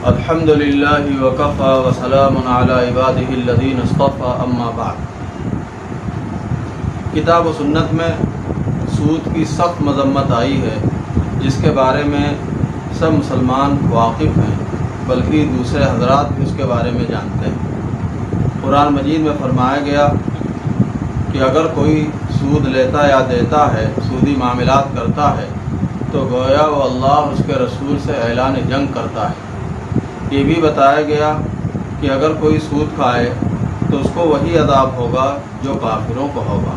الحمدللہ وکفی وسلام علی عبادہ الذین اصطفی اما بعد۔ کتاب و سنت میں سود کی سخت مذمت آئی ہے، جس کے بارے میں سب مسلمان واقف ہیں، بلکہ دوسرے حضرات بھی اس کے بارے میں جانتے ہیں۔ قرآن مجید میں فرمایا گیا کہ اگر کوئی سود لیتا یا دیتا ہے، سودی معاملات کرتا ہے، تو گویا وہ اللہ اس کے رسول سے اعلان جنگ کرتا ہے۔ یہ بھی بتایا گیا کہ اگر کوئی سود کھائے تو اس کو وہی عذاب ہوگا جو کافروں کو ہوگا،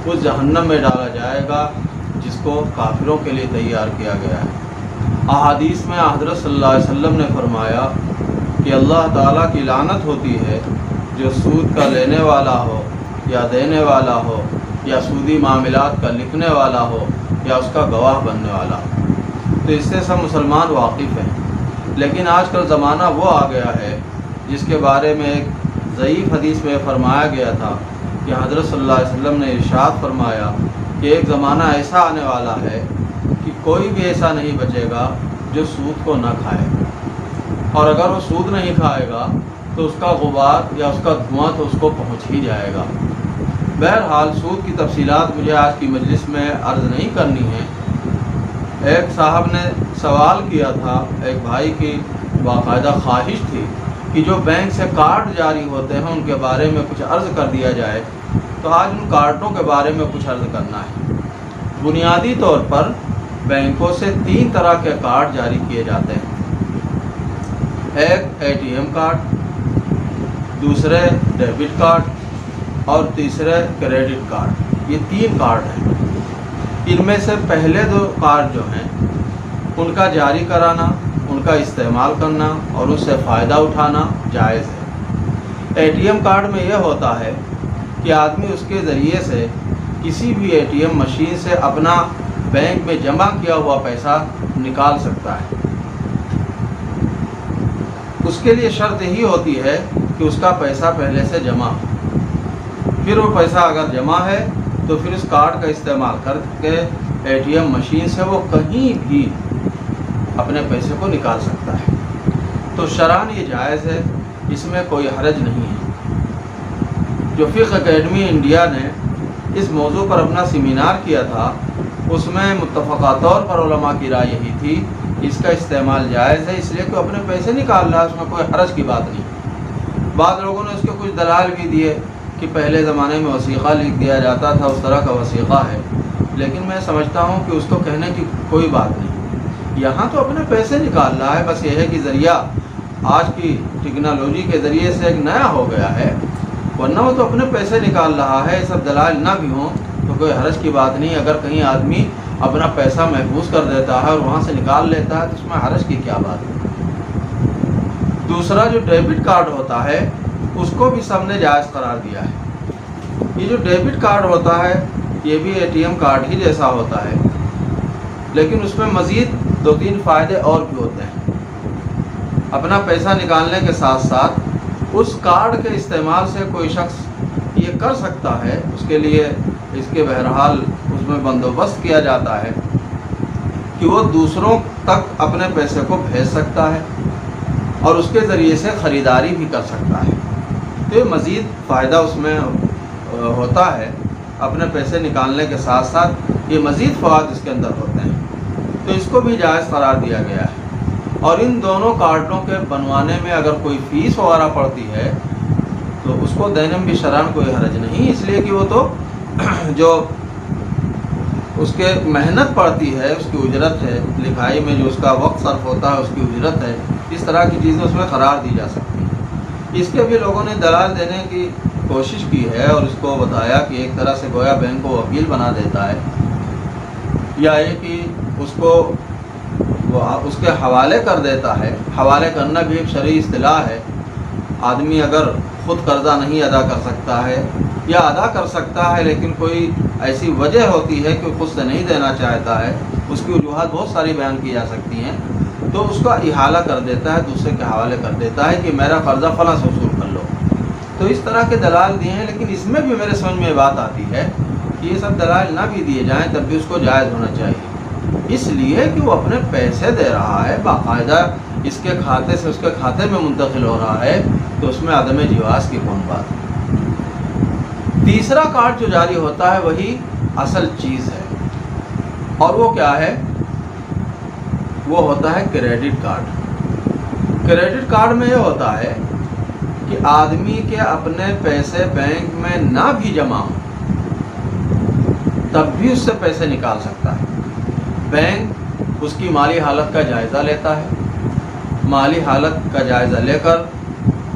اس جہنم میں ڈالا جائے گا جس کو کافروں کے لیے تیار کیا گیا ہے۔ احادیث میں حضرت صلی اللہ علیہ وسلم نے فرمایا کہ اللہ تعالیٰ کی لعنت ہوتی ہے جو سود کا لینے والا ہو یا دینے والا ہو یا سودی معاملات کا لکھنے والا ہو یا اس کا گواہ بننے والا ہو۔ تو اس سے سب مسلمان واقف ہیں، لیکن آج کل زمانہ وہ آ گیا ہے جس کے بارے میں ایک ضعیف حدیث میں فرمایا گیا تھا کہ حضرت صلی اللہ علیہ وسلم نے ارشاد فرمایا کہ ایک زمانہ ایسا آنے والا ہے کہ کوئی بھی ایسا نہیں بچے گا جو سود کو نہ کھائے، اور اگر وہ سود نہیں کھائے گا تو اس کا غبار یا اس کا دھواں تو اس کو پہنچ ہی جائے گا۔ بہرحال سود کی تفصیلات مجھے آج کی مجلس میں عرض نہیں کرنی ہے۔ ایک صاحب نے سوال کیا تھا، ایک بھائی کی باقاعدہ خواہش تھی کہ جو بینک سے کارڈ جاری ہوتے ہیں ان کے بارے میں کچھ عرض کر دیا جائے، تو آج ان کارڈوں کے بارے میں کچھ عرض کرنا ہے۔ بنیادی طور پر بینکوں سے 3 طرح کے کارڈ جاری کیے جاتے ہیں، ایک ATM کارڈ، دوسرے ڈیبٹ کارڈ اور تیسرے کریڈٹ کارڈ۔ یہ 3 کارڈ ہیں۔ ان میں سے پہلے 2 کارڈ جو ہیں ان کا جاری کرانا، ان کا استعمال کرنا اور اس سے فائدہ اٹھانا جائز ہے۔ ATM کارڈ میں یہ ہوتا ہے کہ آدمی اس کے ذریعے سے کسی بھی ATM مشین سے اپنا بینک میں جمع کیا ہوا پیسہ نکال سکتا ہے۔ اس کے لیے شرط یہی ہوتی ہے کہ اس کا پیسہ پہلے سے جمع ہو، پھر وہ پیسہ اگر جمع ہے تو پھر اس کارڈ کا استعمال کر کے ATM مشین سے وہ کہیں بھی اپنے پیسے کو نکال سکتا ہے۔ تو شرعاً یہ جائز ہے، اس میں کوئی حرج نہیں ہے۔ جو فقہ اکیڈمی انڈیا نے اس موضوع پر اپنا سیمینار کیا تھا، اس میں متفقہ طور پر علماء کی رائے یہی تھی کہ اس کا استعمال جائز ہے، اس لیے کہ اپنے پیسے نکال رہا ہے، اس میں کوئی حرج کی بات نہیں۔ بعض لوگوں نے اس کے کچھ دلائل بھی دیے کہ پہلے زمانے میں وثیقہ لکھ دیا جاتا تھا، اس طرح کا وثیقہ ہے، لیکن میں سمجھتا ہوں کہ اس کو کہنے کی کوئی بات نہیں۔ یہاں تو اپنے پیسے نکال رہا ہے، بس یہ ہے کہ ذریعہ آج کی ٹیکنالوجی کے ذریعے سے ایک نیا ہو گیا ہے، ورنہ وہ تو اپنے پیسے نکال رہا ہے۔ سب دلائل نہ بھی ہوں تو کوئی حرج کی بات نہیں۔ اگر کہیں آدمی اپنا پیسہ محفوظ کر دیتا ہے اور وہاں سے نکال لیتا ہے تو اس میں حرج کی کیا بات ہے۔ دوسرا جو ڈیبٹ کارڈ ہوتا ہے اس کو بھی سب نے جائز قرار دیا ہے۔ یہ جو ڈیبٹ کارڈ ہوتا ہے یہ بھی ATM کارڈ ہی جیسا ہوتا ہے، لیکن اس میں مزید 2-3 فائدے اور بھی ہوتے ہیں۔ اپنا پیسہ نکالنے کے ساتھ ساتھ اس کارڈ کے استعمال سے کوئی شخص یہ کر سکتا ہے، اس کے لیے اس کے بہرحال اس میں بندوبست کیا جاتا ہے کہ وہ دوسروں تک اپنے پیسے کو بھیج سکتا ہے اور اس کے ذریعے سے خریداری بھی کر سکتا ہے۔ تو یہ مزید فائدہ اس میں ہوتا ہے، اپنے پیسے نکالنے کے ساتھ ساتھ یہ مزید فوائد اس کے اندر ہوتے ہیں، تو اس کو بھی جائز قرار دیا گیا ہے۔ اور ان دونوں کارڈوں کے بنوانے میں اگر کوئی فیس وغیرہ پڑتی ہے تو اس کو دینے میں بھی شرعاً کوئی حرج نہیں، اس لیے کہ وہ تو جو اس کے محنت پڑتی ہے، اس کی اجرت ہے، لکھائی میں جو اس کا وقت صرف ہوتا ہے اس کی اجرت ہے، اس طرح کی چیزیں اس میں قرار دی جا سکتی ہیں۔ اس کے بھی لوگوں نے دلائل دینے کی کوشش کی ہے اور اس کو بتایا کہ ایک طرح سے گویا بینک کو وکیل بنا دیتا ہے، یا یہ کہ اس کو اس کے حوالے کر دیتا ہے۔ حوالے کرنا بھی ایک شرعی اصطلاح ہے۔ آدمی اگر خود قرضہ نہیں ادا کر سکتا ہے یا ادا کر سکتا ہے لیکن کوئی ایسی وجہ ہوتی ہے کہ خود سے نہیں دینا چاہتا ہے، اس کی وجوہات بہت ساری بیان کی جا سکتی ہیں، تو اس کا احالہ کر دیتا ہے، دوسرے کے حوالے کر دیتا ہے کہ میرا قرضہ فلاں سے وصول کر لو۔ تو اس طرح کے دلائل دیے ہیں، لیکن اس میں بھی میرے سمجھ میں بات آتی ہے کہ یہ سب دلائل نہ بھی دیے جائیں تب بھی اس کو جائز ہونا چاہیے، اس لیے کہ وہ اپنے پیسے دے رہا ہے، باقاعدہ اس کے کھاتے سے اس کے کھاتے میں منتقل ہو رہا ہے تو اس میں عدم جواز کی کون بات ہے۔ تیسرا کارڈ جو جاری ہوتا ہے وہی اصل چیز ہے، اور وہ کیا ہے؟ وہ ہوتا ہے کریڈٹ کارڈ۔ کریڈٹ کارڈ میں یہ ہوتا ہے کہ آدمی کے اپنے پیسے بینک میں نہ بھی جمع ہوں تب بھی اس سے پیسے نکال سکتا ہے۔ بینک اس کی مالی حالت کا جائزہ لیتا ہے، مالی حالت کا جائزہ لے کر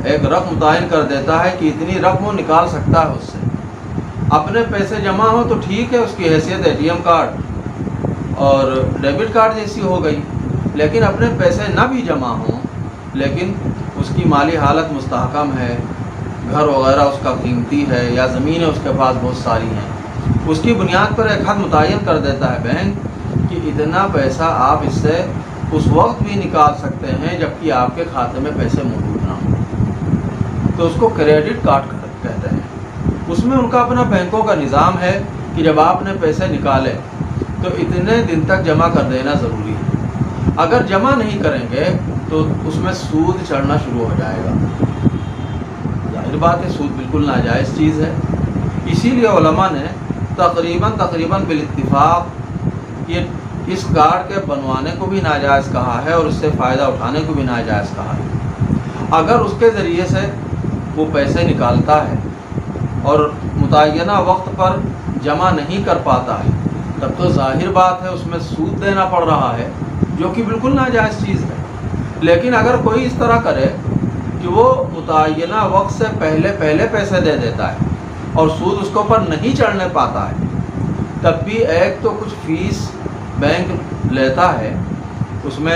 ایک رقم متعین کر دیتا ہے کہ اتنی رقم وہ نکال سکتا ہے اس سے۔ اپنے پیسے جمع ہوں تو ٹھیک ہے، اس کی حیثیت اے ٹی ایم کارڈ اور ڈیبٹ کارڈ جیسی ہو گئی، لیکن اپنے پیسے نہ بھی جمع ہوں لیکن اس کی مالی حالت مستحکم ہے، گھر وغیرہ اس کا قیمتی ہے یا زمینیں اس کے پاس بہت ساری ہیں، اس کی بنیاد پر ایک حد متعین کر دیتا ہے بینک کہ اتنا پیسہ آپ اس سے اس وقت بھی نکال سکتے ہیں جبکہ آپ کے کھاتے میں پیسے موجود نہ ہوں، تو اس کو کریڈٹ کارڈ کہتے ہیں۔ اس میں ان کا اپنا بینکوں کا نظام ہے کہ جب آپ نے پیسے نکالے تو اتنے دن تک جمع کر دینا ضروری ہے، اگر جمع نہیں کریں گے تو اس میں سود چڑھنا شروع ہو جائے گا۔ ظاہر بات ہے سود بالکل ناجائز چیز ہے، اسی لیے علماء نے تقریباً بالاتفاق یہ اس کارڈ کے بنوانے کو بھی ناجائز کہا ہے اور اس سے فائدہ اٹھانے کو بھی ناجائز کہا ہے۔ اگر اس کے ذریعے سے وہ پیسے نکالتا ہے اور متعینہ وقت پر جمع نہیں کر پاتا ہے تب تو ظاہر بات ہے اس میں سود دینا پڑ رہا ہے جو کہ بالکل ناجائز چیز ہے۔ لیکن اگر کوئی اس طرح کرے کہ وہ متعینہ وقت سے پہلے پیسے دے دیتا ہے اور سود اس کے اوپر نہیں چڑھنے پاتا ہے تب بھی ایک تو کچھ فیس بینک لیتا ہے اس میں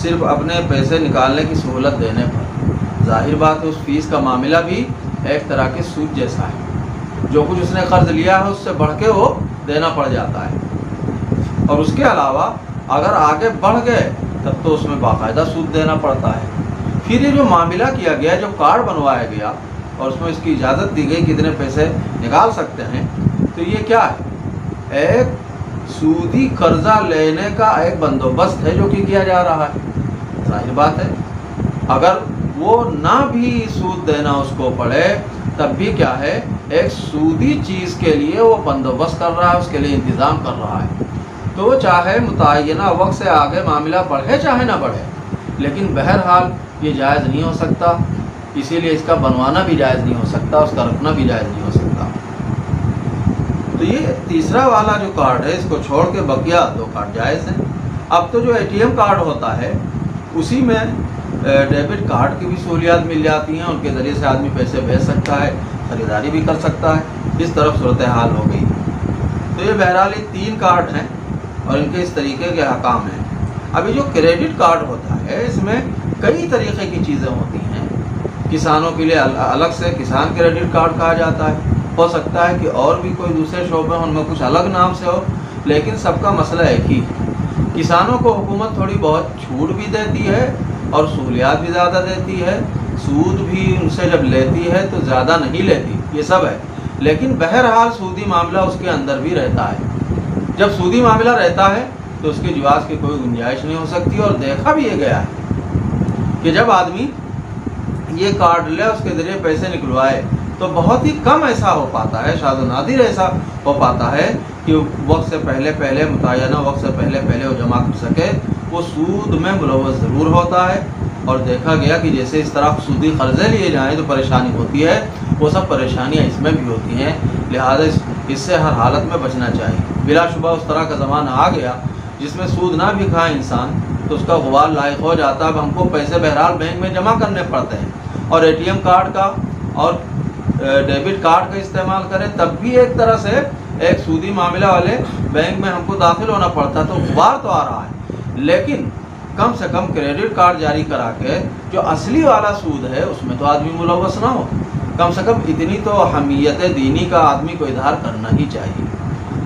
صرف اپنے پیسے نکالنے کی سہولت دینے پر، ظاہر بات ہے اس فیس کا معاملہ بھی ایک طرح کے سود جیسا ہے، جو کچھ اس نے قرض لیا ہے اس سے بڑھ کے وہ دینا پڑ جاتا ہے۔ اور اس کے علاوہ اگر آگے بڑھ گئے تب تو اس میں باقاعدہ سود دینا پڑتا ہے۔ پھر یہ جو معاملہ کیا گیا، جو کارڈ بنوایا گیا اور اس میں اس کی اجازت دی گئی کتنے پیسے نکال سکتے ہیں، تو یہ کیا ہے؟ ایک سودی قرضہ لینے کا ایک بندوبست ہے جو کہ کیا جا رہا ہے۔ ظاہر بات ہے اگر وہ نہ بھی سود دینا اس کو پڑے تب بھی کیا ہے، ایک سودی چیز کے لیے وہ بندوبست کر رہا ہے، اس کے لیے انتظام کر رہا ہے، تو وہ چاہے متعینہ وقت سے آگے معاملہ بڑھے چاہے نہ بڑھے، لیکن بہرحال یہ جائز نہیں ہو سکتا، اسی لیے اس کا بنوانا بھی جائز نہیں ہو سکتا، اس کا رکھنا بھی جائز نہیں ہو سکتا۔ تو یہ تیسرا والا جو کارڈ ہے اس کو چھوڑ کے بقیہ دو کارڈ جائز ہیں۔ اب تو جو اے ٹی ایم کارڈ ہوتا ہے اسی میں ڈیبٹ کارڈ کی بھی سہولیات مل جاتی ہیں، ان کے ذریعے سے آدمی پیسے بھیج سکتا ہے، خریداری بھی کر سکتا ہے، اس طرف صورتحال ہو گئی۔ تو یہ بہرحال یہ تین کارڈ ہیں اور ان کے اس طریقے کے احکام ہیں۔ ابھی جو کریڈٹ کارڈ ہوتا ہے اس میں کئی طریقے کی چیزیں ہوتی ہیں۔ کسانوں کے لیے الگ سے کسان کریڈٹ کارڈ کہا جاتا ہے، ہو سکتا ہے کہ اور بھی کوئی دوسرے شعبے ان میں کچھ الگ نام سے ہو، لیکن سب کا مسئلہ ایک ہی ہے۔ کسانوں کو حکومت تھوڑی بہت چھوٹ بھی دیتی ہے اور سہولیات بھی زیادہ دیتی ہے، سود بھی ان سے جب لیتی ہے تو زیادہ نہیں لیتی، یہ سب ہے، لیکن بہرحال سودی معاملہ اس کے اندر بھی رہتا ہے۔ جب سودی معاملہ رہتا ہے تو اس کے جواز کی کوئی گنجائش نہیں ہو سکتی، اور دیکھا بھی یہ گیا ہے کہ جب آدمی یہ کارڈ لے اس کے ذریعے پیسے نکلوائے تو بہت ہی کم ایسا ہو پاتا ہے، شاذ و نادر ایسا ہو پاتا ہے کہ وقت سے پہلے متعینہ وقت سے پہلے وہ جمع کر سکے، وہ سود میں ملوث ضرور ہوتا ہے۔ اور دیکھا گیا کہ جیسے اس طرح سودی قرضے لیے جائیں تو پریشانی ہوتی ہے، وہ سب پریشانیاں اس میں بھی ہوتی ہیں، لہذا اس سے ہر حالت میں بچنا چاہیے۔ بلا شبہ اس طرح کا زمانہ آ گیا جس میں سود نہ بھی کھائے انسان تو اس کا غبار لائق ہو جاتا ہے، اب ہم کو پیسے بہرحال بینک میں جمع کرنے پڑتے ہیں، اور اے ٹی ایم کارڈ کا اور ڈیبٹ کارڈ کا استعمال کریں تب بھی ایک طرح سے ایک سودی معاملہ والے بینک میں ہم کو داخل ہونا پڑتا ہے، تو غبار تو آ رہا ہے، لیکن کم سے کم کریڈٹ کارڈ جاری کرا کے جو اصلی والا سود ہے اس میں تو آدمی ملوث نہ ہو، کم سے کم اتنی تو حمیت دینی کا آدمی کو اظہار کرنا ہی چاہیے۔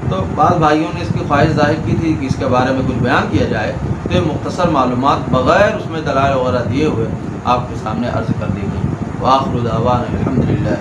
تو بعض بھائیوں نے اس کی خواہش ظاہر کی تھی کہ اس کے بارے میں کچھ بیان کیا جائے، تو یہ مختصر معلومات بغیر اس میں دلائل وغیرہ دیے ہوئے آپ کے سامنے عرض کر دی گئی۔ وآخر دعوانا الحمدللہ۔